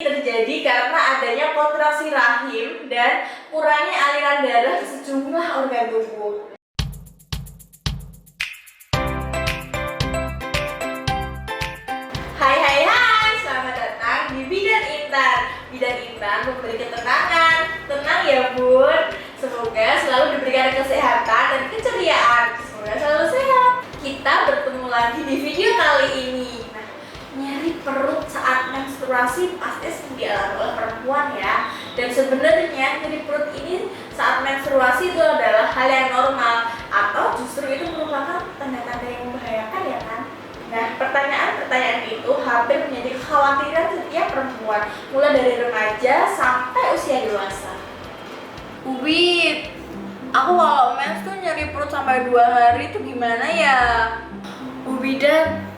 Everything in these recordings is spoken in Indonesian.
terjadi karena adanya kontraksi rahim dan kurangnya aliran darah ke sejumlah organ tubuh. Hai, selamat datang di Bidan Intan. Bidan Intan memberi ketenangan. Tenang ya bun, semoga selalu diberikan kesehatan dan keceriaan. Semoga selalu sehat. Kita bertemu lagi di video kali ini. Nyeri perut saat menstruasi pasti dialami oleh perempuan ya. Dan sebenarnya nyeri perut ini saat menstruasi itu adalah hal yang normal, atau justru itu merupakan tanda-tanda yang membahayakan ya kan? Nah, pertanyaan-pertanyaan itu hampir menjadi kekhawatiran setiap perempuan, mulai dari remaja sampai usia dewasa. Ubit, aku kalau mens tuh nyeri perut sampai 2 hari itu gimana ya? Ubidan,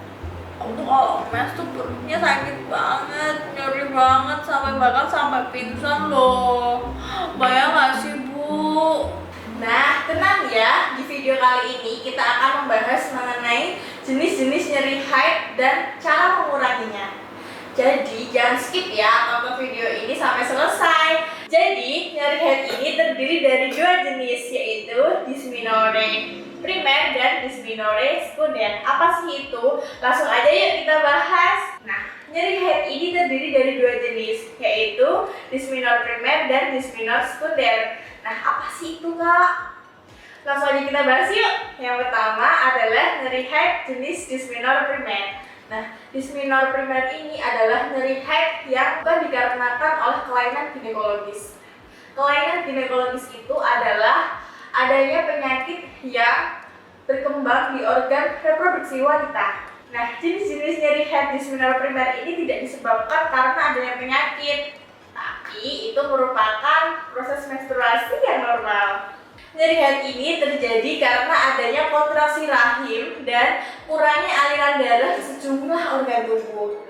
Aku kalau mens tuh perutnya sakit banget, nyeri banget bahkan sampai pingsan loh. Bayang gak sih Bu? nah tenang ya, di video kali ini kita akan membahas mengenai jenis-jenis nyeri haid dan cara menguranginya. Jadi jangan skip ya, tonton video ini sampai selesai. Jadi nyeri haid ini terdiri dari 2 jenis, yaitu dysmenorrhea primer dan dysmenorrhea sekunder. Apa sih itu? Langsung aja yuk kita bahas. Nah, nyeri haid ini terdiri dari 2 jenis, yaitu dysmenorrhea primer dan dysmenorrhea sekunder. Nah, apa sih itu kak? Langsung aja kita bahas yuk. Yang pertama adalah nyeri haid jenis dysmenorrhea primer. Nah, dysmenorrhea primer ini adalah nyeri haid yang bukan dikarenakan oleh kelainan ginekologis. Kelainan ginekologis itu adalah adanya penyakit yang berkembang di organ reproduksi wanita. Nah, jenis-jenis nyeri haid dysmenorrhea primer ini tidak disebabkan karena adanya penyakit, tapi itu merupakan proses menstruasi yang normal. Nyeri haid ini terjadi karena adanya kontraksi rahim dan kurangnya aliran darah ke sejumlah organ tubuh.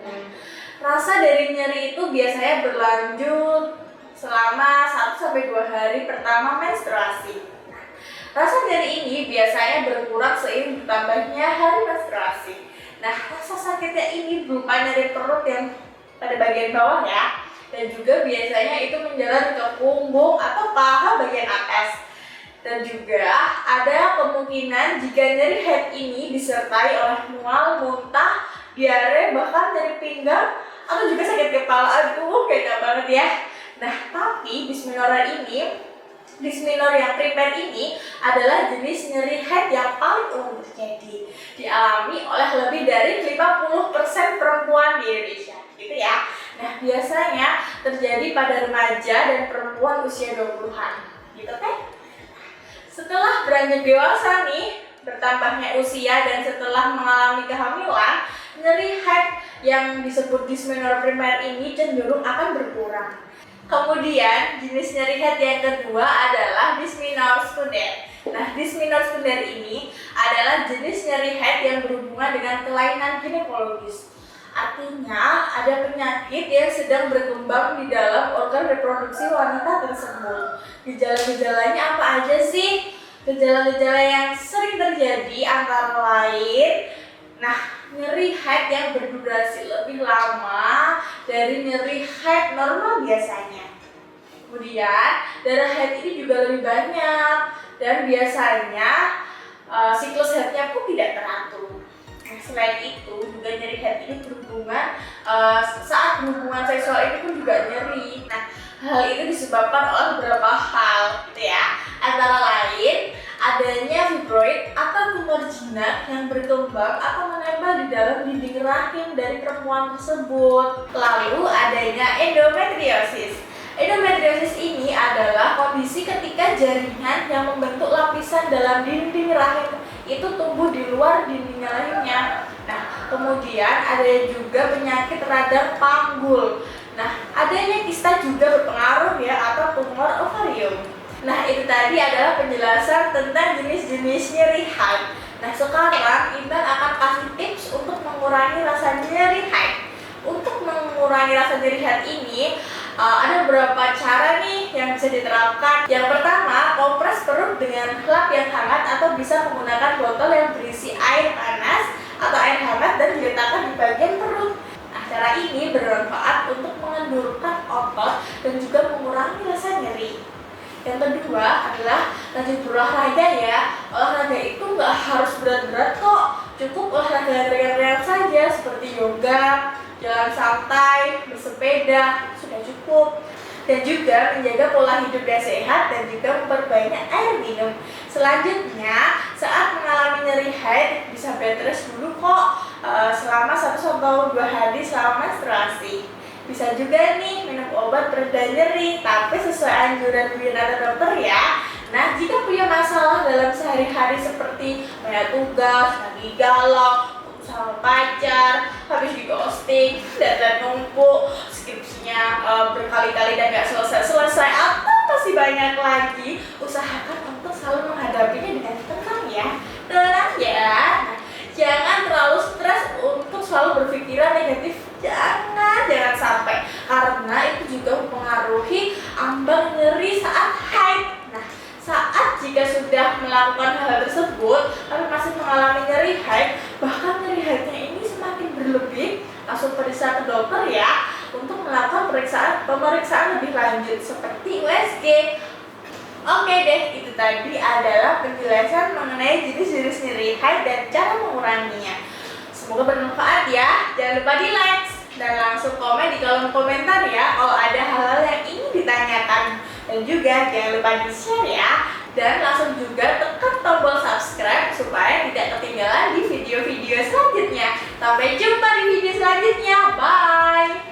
Rasa dari nyeri itu biasanya berlanjut selama 1-2 hari pertama menstruasi. Rasa nyeri ini biasanya berkurang seiring bertambahnya hari menstruasi. Nah, rasa sakitnya ini berupa nyeri perut yang pada bagian bawah ya, dan juga biasanya itu menjalar ke punggung atau paha bagian atas. Dan juga ada kemungkinan jika nyeri haid ini disertai oleh mual, muntah, diare, bahkan nyeri pinggang atau juga sakit kepala. Aduh, kayaknya banget ya. Nah, tapi dysmenorrhea yang primer ini adalah jenis nyeri haid yang paling umum terjadi. Dialami oleh lebih dari 50% perempuan di Indonesia, gitu ya. Nah, biasanya terjadi pada remaja dan perempuan usia 20-an, gitu kan? Setelah beranjak dewasa nih, bertambahnya usia dan setelah mengalami kehamilan, nyeri haid yang disebut dysmenorrhea primer ini cenderung akan berkurang. Kemudian jenis nyeri haid yang kedua adalah dysmenorrhea sekunder. Nah, dysmenorrhea sekunder ini adalah jenis nyeri haid yang berhubungan dengan kelainan ginekologis. Artinya ada penyakit yang sedang berkembang di dalam organ reproduksi wanita tersebut. Gejala-gejalanya apa aja sih? Gejala-gejala yang sering terjadi antara lain, nyeri haid yang berdurasi lebih lama dari nyeri haid normal biasanya. Kemudian darah haid ini juga lebih banyak dan biasanya siklus haidnya pun tidak teratur. Selain itu juga nyeri haid ini berhubungan saat hubungan seksual ini pun juga nyeri. Nah, hal itu disebabkan oleh beberapa hal gitu ya. Antara lain adanya fibroid atau tumor jinak yang berkembang atau menempel di dalam dinding rahim dari perempuan tersebut. Lalu adanya endometriosis. Endometriosis ini adalah kondisi ketika jaringan yang membentuk lapisan dalam dinding rahim itu tumbuh di luar dinding rahimnya. Nah, kemudian ada juga penyakit radang panggul. Nah, adanya kista juga berpengaruh ya, atau tumor ovarium. Nah, itu tadi adalah penjelasan tentang jenis-jenis nyeri haid. Nah, sekarang Intan akan kasih tips untuk mengurangi rasa nyeri haid. Untuk mengurangi rasa nyeri haid ini, ada beberapa cara nih yang bisa diterapkan. Yang pertama, kompres perut dengan lap yang hangat atau bisa menggunakan botol yang berisi air panas atau air hangat dan diletakkan di bagian perut. Nah, cara ini bermanfaat untuk mengendurkan Yang kedua adalah rajin berolahraga ya. Olahraga itu nggak harus berat-berat kok, cukup olahraga ringan-ringan saja seperti yoga, jalan santai, bersepeda, sudah cukup. Dan juga menjaga pola hidup yang sehat dan juga memperbanyak air minum. Selanjutnya, saat mengalami nyeri haid bisa bed rest dulu kok selama 1-2 hari selama menstruasi. Bisa juga nih minum obat pereda nyeri, tapi sesuai anjuran bidan dokter ya. Nah, jika punya masalah dalam sehari-hari seperti banyak tugas, lagi galau, sama pacar, habis di ghosting, dan numpuk, skripsinya berkali-kali dan gak selesai-selesai, atau masih banyak lagi, usahakan untuk selalu menghadapinya dengan tenang ya. Tenang ya. Nah, jangan terlalu stres untuk selalu berpikiran negatif. Jangan sampai, karena itu juga mempengaruhi ambang nyeri saat haid. Nah, saat jika sudah melakukan hal tersebut tapi masih mengalami nyeri haid, bahkan nyeri haidnya ini semakin berlebih, langsung periksa ke dokter ya untuk melakukan pemeriksaan lebih lanjut seperti USG. Oke deh, itu tadi adalah penjelasan mengenai jenis-jenis nyeri haid dan cara menguranginya. Semoga bermanfaat ya. Jangan lupa di like dan langsung komen di kolom komentar ya kalau ada hal-hal yang ingin ditanyakan. Dan juga jangan lupa di share ya. Dan langsung juga tekan tombol subscribe supaya tidak ketinggalan di video-video selanjutnya. Sampai jumpa di video selanjutnya. Bye.